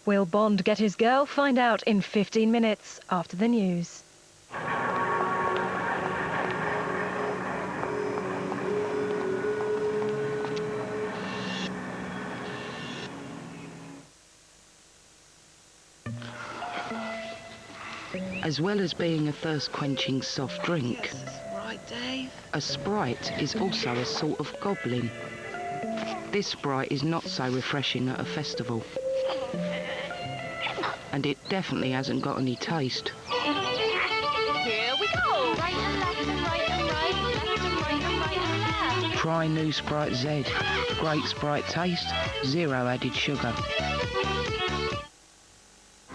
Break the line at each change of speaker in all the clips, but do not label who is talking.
Will Bond get his girl? Find out in 15 minutes after the news.
As well as being a thirst-quenching soft drink,
Yes, that's right, Dave.
a Sprite is also a sort of goblin. This Sprite is not so refreshing at a festival. And it definitely hasn't got any taste.
Here we go! Right and left and right and right, left and right and right and left.
Try new Sprite Z. Great Sprite taste, 0 added sugar.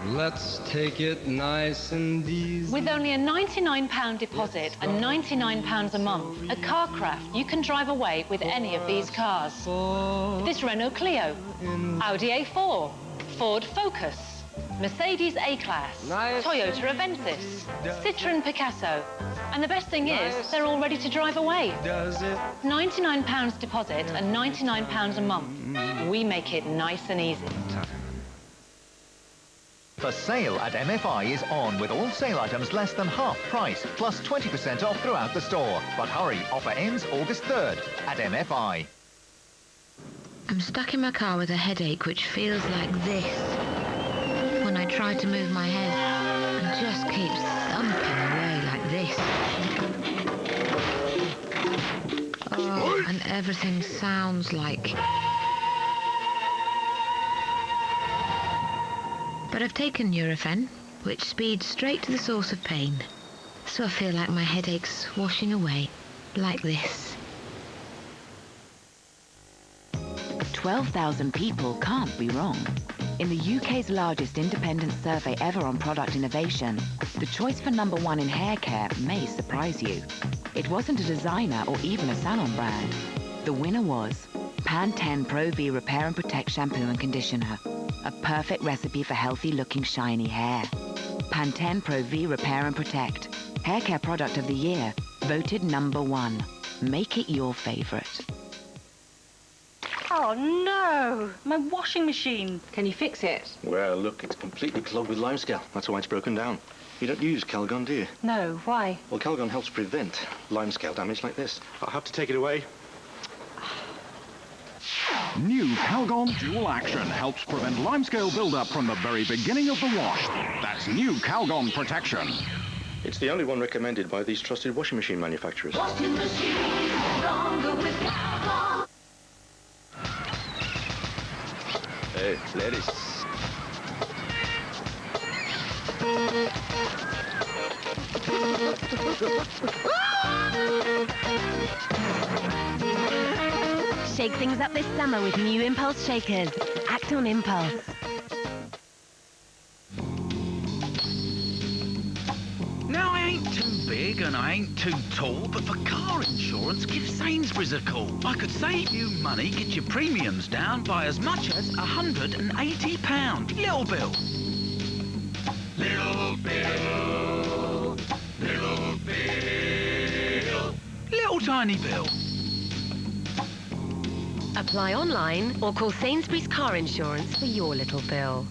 Let's take it nice and easy.
With only a £99 deposit and £99 a month, at Carcraft you can drive away with any of these cars. This Renault Clio, Audi A4, Ford Focus, Mercedes A-Class, Toyota Avensis, Citroën Picasso. And the best thing is, they're all ready to drive away. £99 deposit and £99 a month. We make it nice and easy.
The sale at MFI is on with all sale items less than half price, plus 20% off throughout the store. But hurry, offer ends August 3rd at MFI.
I'm stuck in my car with a headache which feels like this. When I try to move my head, it just keeps thumping away like this. Oh, and everything sounds like... But I've taken Nurofen, which speeds straight to the source of pain. So I feel like my headache's washing away, like this.
12,000 people can't be wrong. In the UK's largest independent survey ever on product innovation, the choice for #1 in hair care may surprise you. It wasn't a designer or even a salon brand. The winner was Pantene Pro-V Repair and Protect Shampoo and Conditioner. A perfect recipe for healthy-looking, shiny hair. Pantene Pro-V Repair and Protect. Hair care product of the year. Voted #1. Make it your favourite.
Oh, no! My washing machine.
Can you fix it?
Well, look, it's completely clogged with limescale. That's why it's broken down. You don't use Calgon, do you?
No, why?
Well, Calgon helps prevent limescale damage like this. I'll have to take it away.
New Calgon Dual Action helps prevent limescale build-up from the very beginning of the wash. That's new Calgon Protection.
It's the only one recommended by these trusted washing machine manufacturers.
Washing machine, stronger with Calgon.
Hey, ladies.
Shake things up this summer with new Impulse Shakers. Act on impulse.
Now, I ain't too big and I ain't too tall, but for car insurance, give Sainsbury's a call. I could save you money, get your premiums down by as much as £180. Little bill. Little bill. Little bill. Little tiny bill.
Apply online or call Sainsbury's Car Insurance for your little bill.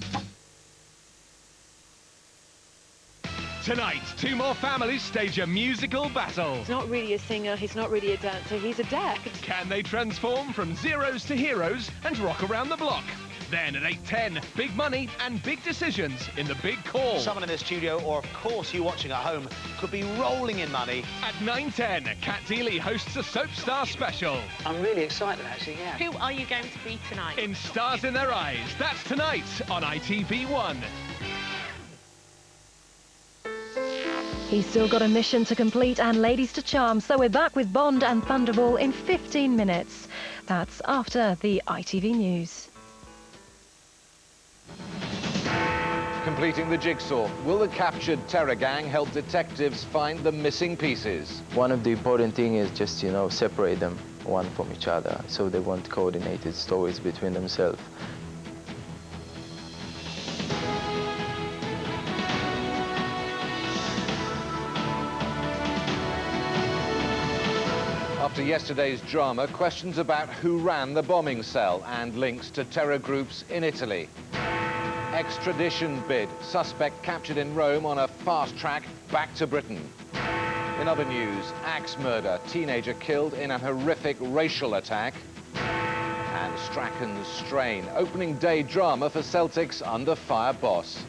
Tonight, 2 more families stage a musical battle.
He's not really a singer, he's not really a dancer, he's adept.
Can they transform from zeros to heroes and rock around the block? Then at 8:10, big money and big decisions in the big call.
Someone in the studio, or of course you watching at home, could be rolling in money.
At 9:10, Cat Deeley hosts a Soap Star special.
I'm really excited, actually, yeah.
Who are you going to be tonight?
In Stars in Their Eyes. That's tonight on ITV1.
He's still got a mission to complete and ladies to charm, so we're back with Bond and Thunderball in 15 minutes. That's after the ITV News.
Completing the jigsaw, will the captured terror gang help detectives find the missing pieces?
One of the important things is just, separate them one from each other so they want coordinated stories between themselves.
After yesterday's drama, questions about who ran the bombing cell and links to terror groups in Italy. extradition bid. Suspect captured in Rome on a fast track back to Britain. In other news, axe murder. Teenager killed in an horrific racial attack. And Strachan's strain. Opening day drama for Celtic's under fire boss.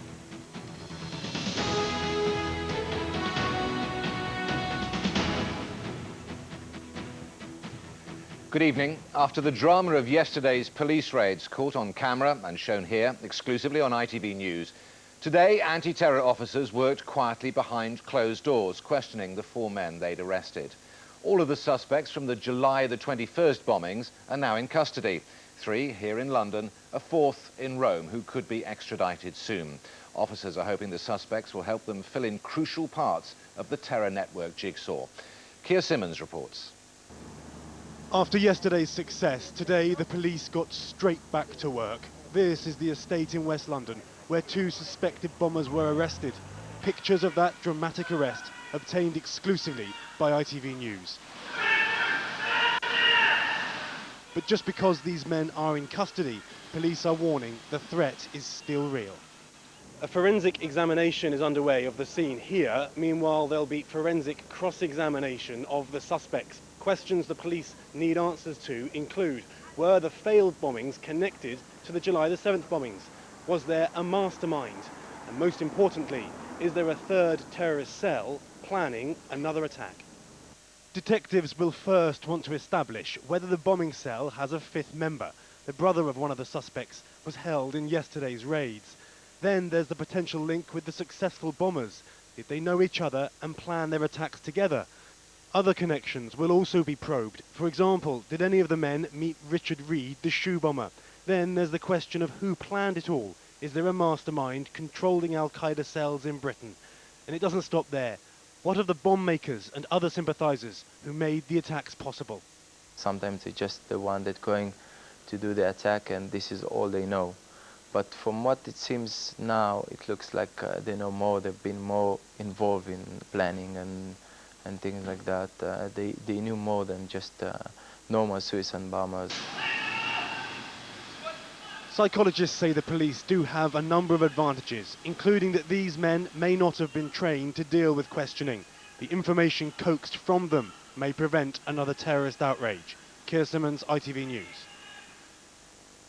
Good evening. After the drama of yesterday's police raids caught on camera and shown here exclusively on ITV News, today anti-terror officers worked quietly behind closed doors, questioning the 4 men they'd arrested. All of the suspects from the July the 21st bombings are now in custody. 3 here in London, a 4th in Rome who could be extradited soon. Officers are hoping the suspects will help them fill in crucial parts of the terror network jigsaw. Keir Simmons reports.
After yesterday's success, today the police got straight back to work. This is the estate in West London, where 2 suspected bombers were arrested. Pictures of that dramatic arrest obtained exclusively by ITV News. But just because these men are in custody, police are warning the threat is still real. A forensic examination is underway of the scene here. Meanwhile, there'll be forensic cross-examination of the suspects. Questions the police need answers to include: were the failed bombings connected to the July the 7th bombings? Was there a mastermind? And most importantly, is there a 3rd terrorist cell planning another attack? Detectives will first want to establish whether the bombing cell has a 5th member. The brother of one of the suspects was held in yesterday's raids. Then there's the potential link with the successful bombers. Did they know each other and plan their attacks together? Other connections will also be probed. For example, did any of the men meet Richard Reed, the shoe bomber? Then there's the question of who planned it all. Is there a mastermind controlling Al-Qaeda cells in Britain? And it doesn't stop there. What of the bomb makers and other sympathisers who made the attacks possible?
Sometimes it's just the one that's going to do the attack and this is all they know. But from what it seems now, it looks like they know more, they've been more involved in planning and things like that. They knew more than just normal suicide bombers.
Psychologists say the police do have a number of advantages, including that these men may not have been trained to deal with questioning. The information coaxed from them may prevent another terrorist outrage. Keir Simmons, ITV News.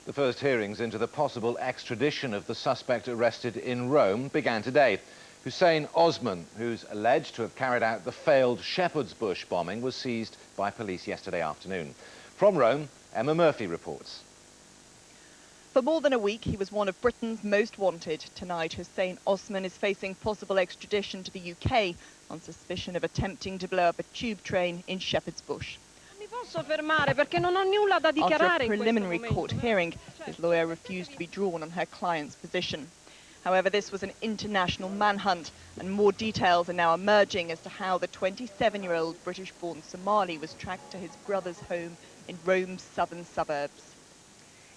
The first hearings into the possible extradition of the suspect arrested in Rome began today. Hussein Osman, who's alleged to have carried out the failed Shepherd's Bush bombing, was seized by police yesterday afternoon. From Rome, Emma Murphy reports.
For more than a week, he was one of Britain's most wanted. Tonight, Hussein Osman is facing possible extradition to the UK on suspicion of attempting to blow up a tube train in Shepherd's Bush. After a preliminary court hearing, his lawyer refused to be drawn on her client's position. However, this was an international manhunt, and more details are now emerging as to how the 27-year-old British-born Somali was tracked to his brother's home in Rome's southern suburbs.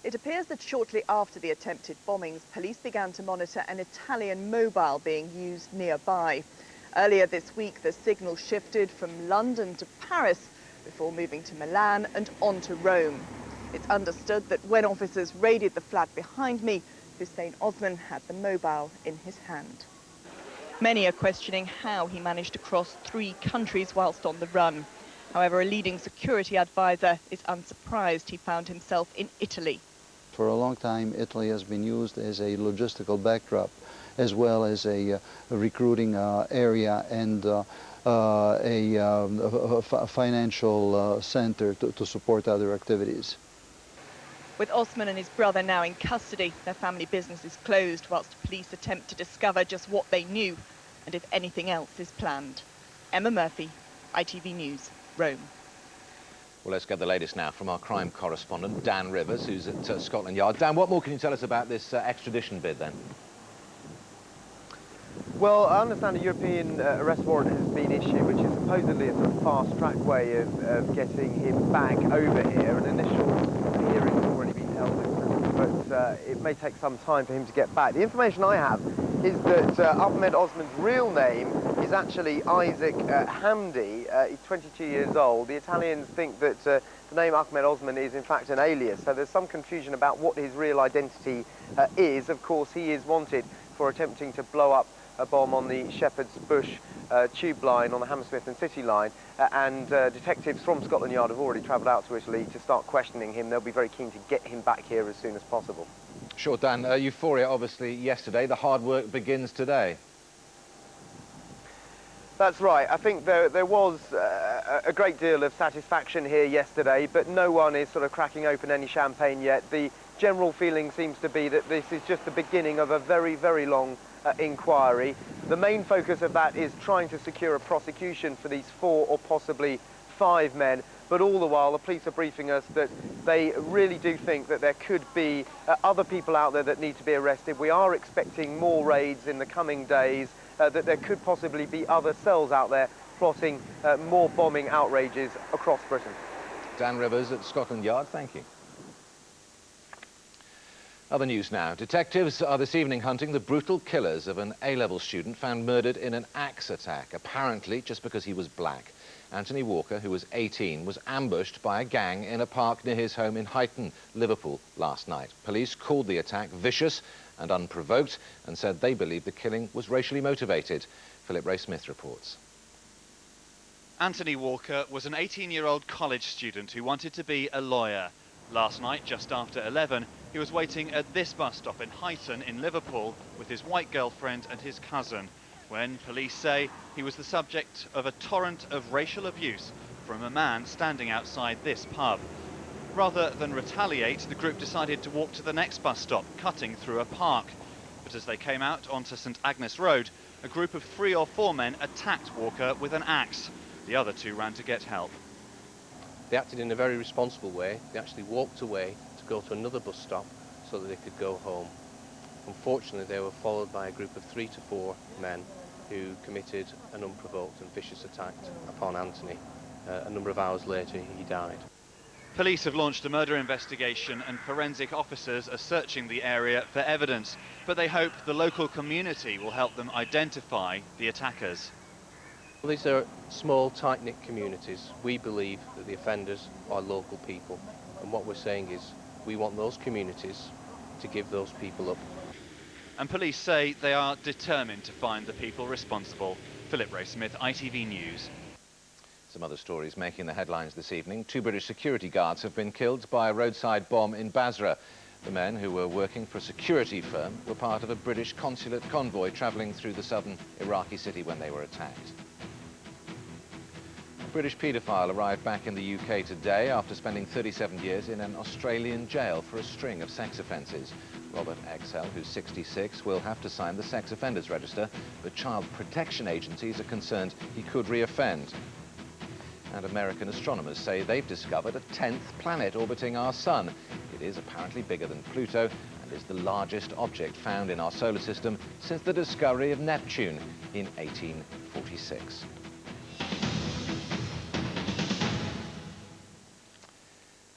It appears that shortly after the attempted bombings, police began to monitor an Italian mobile being used nearby. Earlier this week, the signal shifted from London to Paris before moving to Milan and on to Rome. It's understood that when officers raided the flat behind me, Hussein Osman had the mobile in his hand. Many are questioning how he managed to cross 3 countries whilst on the run. However, a leading security advisor is unsurprised he found himself in Italy.
For a long time, Italy has been used as a logistical backdrop, as well as a recruiting area and a financial center to support other activities.
With Osman and his brother now in custody, their family business is closed whilst police attempt to discover just what they knew and if anything else is planned. Emma Murphy, ITV News, Rome.
Well, let's get the latest now from our crime correspondent, Dan Rivers, who's at Scotland Yard. Dan, what more can you tell us about this extradition bid, then?
Well, I understand a European arrest warrant has been issued, which is supposedly a sort of fast-track way of getting him back over here. An initial hearing has already been held with both it may take some time for him to get back. The information I have is that Ahmed Osman's real name is actually Isaac Hamdi. He's 22 years old. The Italians think that the name Ahmed Osman is in fact an alias, so there's some confusion about what his real identity is. Of course, he is wanted for attempting to blow up a bomb on the Shepherd's Bush tube line on the Hammersmith and City line, and detectives from Scotland Yard have already travelled out to Italy to start questioning him. They'll be very keen to get him back here as soon as possible.
Sure, Dan. Euphoria, obviously, yesterday. The hard work begins today.
That's right. I think there was a great deal of satisfaction here yesterday, but no one is sort of cracking open any champagne yet. The general feeling seems to be that this is just the beginning of a very, very long inquiry. The main focus of that is trying to secure a prosecution for these 4 or possibly 5 men, but all the while the police are briefing us that they really do think that there could be other people out there that need to be arrested. We are expecting more raids in the coming days, that there could possibly be other cells out there plotting more bombing outrages across Britain.
Dan Rivers at Scotland Yard, thank you. Other news now. Detectives are this evening hunting the brutal killers of an A-level student found murdered in an axe attack, apparently just because he was black. Anthony Walker, who was 18, was ambushed by a gang in a park near his home in Ident, Liverpool, last night. Police called the attack vicious and unprovoked and said they believe the killing was racially motivated. Philip Ray-Smith reports.
Anthony Walker was an 18-year-old college student who wanted to be a lawyer. Last night, just after 11, he was waiting at this bus stop in Ident in Liverpool with his white girlfriend and his cousin, when police say he was the subject of a torrent of racial abuse from a man standing outside this pub. Rather than retaliate, the group decided to walk to the next bus stop, cutting through a park. But as they came out onto St Agnes Road, a group of 3 or 4 men attacked Walker with an axe. The other 2 ran to get help.
They acted in a very responsible way. They actually walked away to go to another bus stop so that they could go home. Unfortunately, they were followed by a group of 3 to 4 men who committed an unprovoked and vicious attack upon Anthony. A number of hours later, he died.
Police have launched a murder investigation and forensic officers are searching the area for evidence, but they hope the local community will help them identify the attackers.
Well, these are small, tight-knit communities. We believe that the offenders are local people, and what we're saying is we want those communities to give those people up.
And police say they are determined to find the people responsible. Philip Ray-Smith, ITV News.
Some other stories making the headlines this evening. 2 British security guards have been killed by a roadside bomb in Basra. The men, who were working for a security firm, were part of a British consulate convoy travelling through the southern Iraqi city when they were attacked. A British paedophile arrived back in the UK today after spending 37 years in an Australian jail for a string of sex offences. Robert Exell, who's 66, will have to sign the sex offenders register, but child protection agencies are concerned he could reoffend. And American astronomers say they've discovered a 10th planet orbiting our sun. It is apparently bigger than Pluto and is the largest object found in our solar system since the discovery of Neptune in 1846.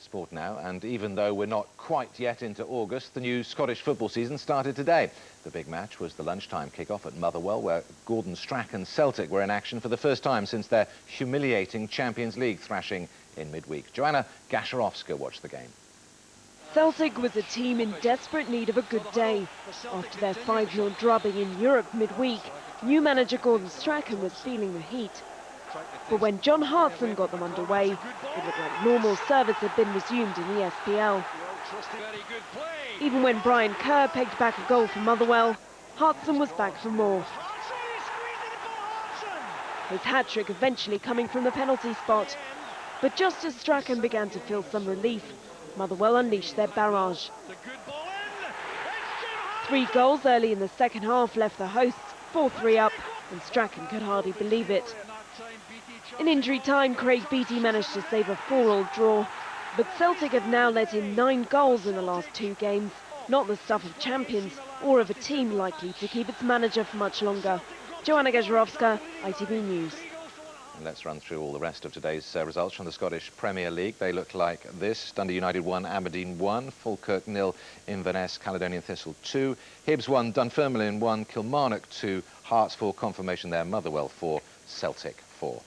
Sport now, and even though we're not quite yet into August, the new Scottish football season started today. The big match was the lunchtime kick-off at Motherwell, where Gordon Strachan Celtic were in action for the first time since their humiliating Champions League thrashing in midweek. Joanna Gasharowska watched the game.
Celtic was a team in desperate need of a good day. After their 5-0 drubbing in Europe midweek, new manager Gordon Strachan was feeling the heat. But when John Hartson got them underway, it looked like normal service had been resumed in the SPL. Even when Brian Kerr pegged back a goal for Motherwell, Hartson was back for more. His hat-trick eventually coming from the penalty spot. But just as Strachan began to feel some relief, Motherwell unleashed their barrage. 3 goals early in the second half left the hosts 4-3 up, and Strachan could hardly believe it. In injury time, Craig Beattie managed to save a 4-4 draw, but Celtic have now let in 9 goals in the last 2 games, not the stuff of champions or of a team likely to keep its manager for much longer. Joanna Gasharowska, ITV News.
And let's run through all the rest of today's results from the Scottish Premier League. They look like this. Dundee United 1, Aberdeen 1, Falkirk 0, Inverness, Caledonian Thistle 2, Hibs 1, Dunfermline 1, Kilmarnock 2, Hearts 4, confirmation there, Motherwell 4, Celtic 4.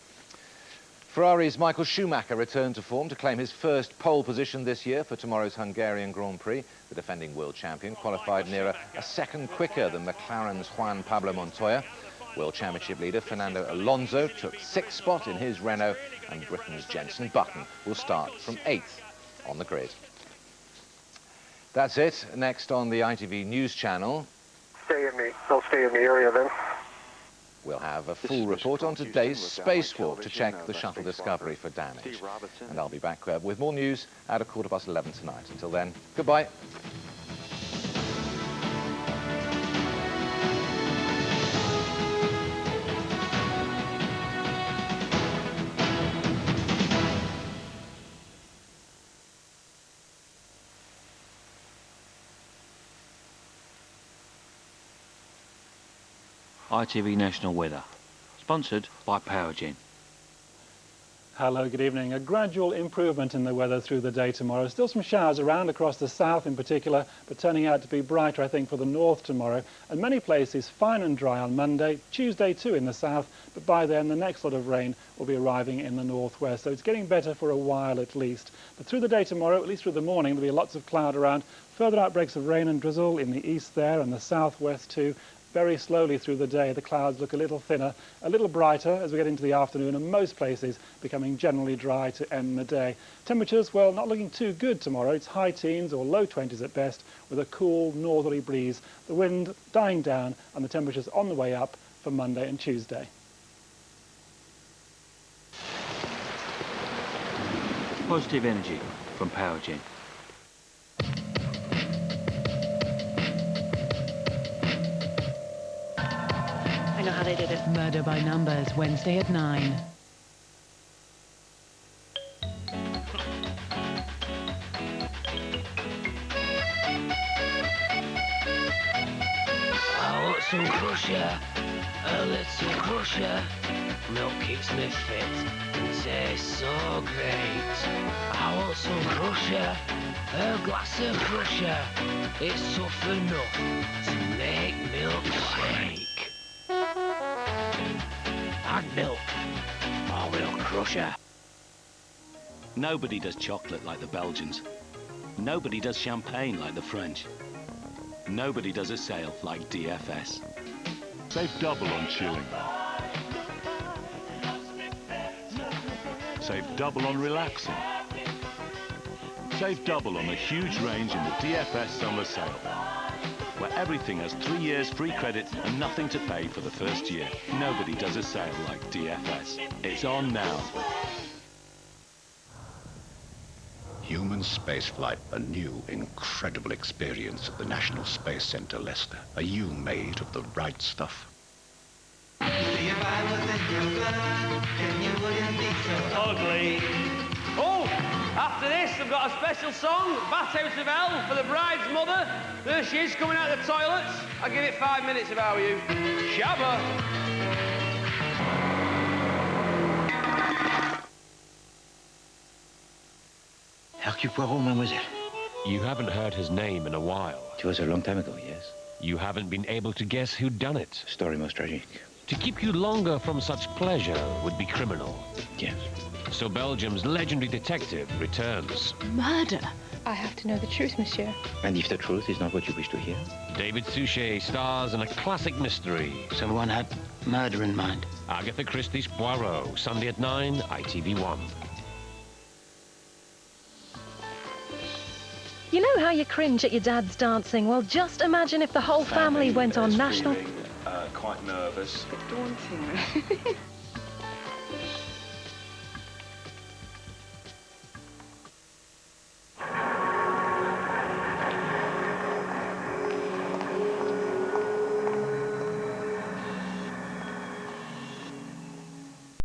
Ferrari's Michael Schumacher returned to form to claim his first pole position this year for tomorrow's Hungarian Grand Prix. The defending world champion qualified nearer a second quicker than McLaren's Juan Pablo Montoya. World Championship leader Fernando Alonso took 6th spot in his Renault, and Britain's Jenson Button will start from 8th on the grid. That's it. Next on the ITV News channel.
I'll stay in the area then.
We'll have a full report on today's spacewalk to check the shuttle Discovery for damage. And I'll be back with more news at 11:15 tonight. Until then, goodbye.
ITV National Weather, sponsored by Powergen.
Hello, good evening. A gradual improvement in the weather through the day tomorrow. Still some showers around across the south in particular, but turning out to be brighter, I think, for the north tomorrow. And many places fine and dry on Monday, Tuesday too in the south, but by then the next lot of rain will be arriving in the northwest. So it's getting better for a while at least. But through the day tomorrow, at least through the morning, there'll be lots of cloud around. Further outbreaks of rain and drizzle in the east there and the southwest too. Very slowly through the day, the clouds look a little thinner, a little brighter as we get into the afternoon, and most places becoming generally dry to end the day. Temperatures, well, not looking too good tomorrow. It's high teens or low 20s at best, with a cool northerly breeze. The wind dying down, and the temperatures on the way up for Monday and Tuesday.
Positive energy from Powergen.
Know how they did it. Murder by Numbers, Wednesday at 9.
I want some Crusha, a little Crusha. Milk keeps me fit and tastes so great. I want some Crusha, a glass of Crusha. It's tough enough to make milk shake. Add milk, or we'll Crusha.
Nobody does chocolate like the Belgians. Nobody does champagne like the French. Nobody does a sale like DFS.
Save double on chilling. Save double on relaxing. Save double on a huge range in the DFS summer sale, where everything has 3 years free credit and nothing to pay for the first year. Nobody does a sale like DFS. It's on now.
Human spaceflight, a new, incredible experience at the National Space Centre, Leicester. Are you made of the right stuff?
Ugly. Oh, after this, I've got a special song, Bathhouse of Hell, for the bride's mother. There she is, coming out of the toilets. I'll give it 5 minutes if I were you. Shabba.
Hercule Poirot, mademoiselle.
You haven't heard his name in a while.
It was a long time ago, yes.
You haven't been able to guess who done it.
Story most tragic.
To keep you longer from such pleasure would be criminal.
Yes.
So Belgium's legendary detective returns.
Murder?
I have to know the truth, monsieur.
And if the truth is not what you wish to hear?
David Suchet stars in a classic mystery.
Someone had murder in mind.
Agatha Christie's Poirot, Sunday at 9, ITV1.
You know how you cringe at your dad's dancing? Well, just imagine if the whole family went on national...
Quite nervous.
Daunting.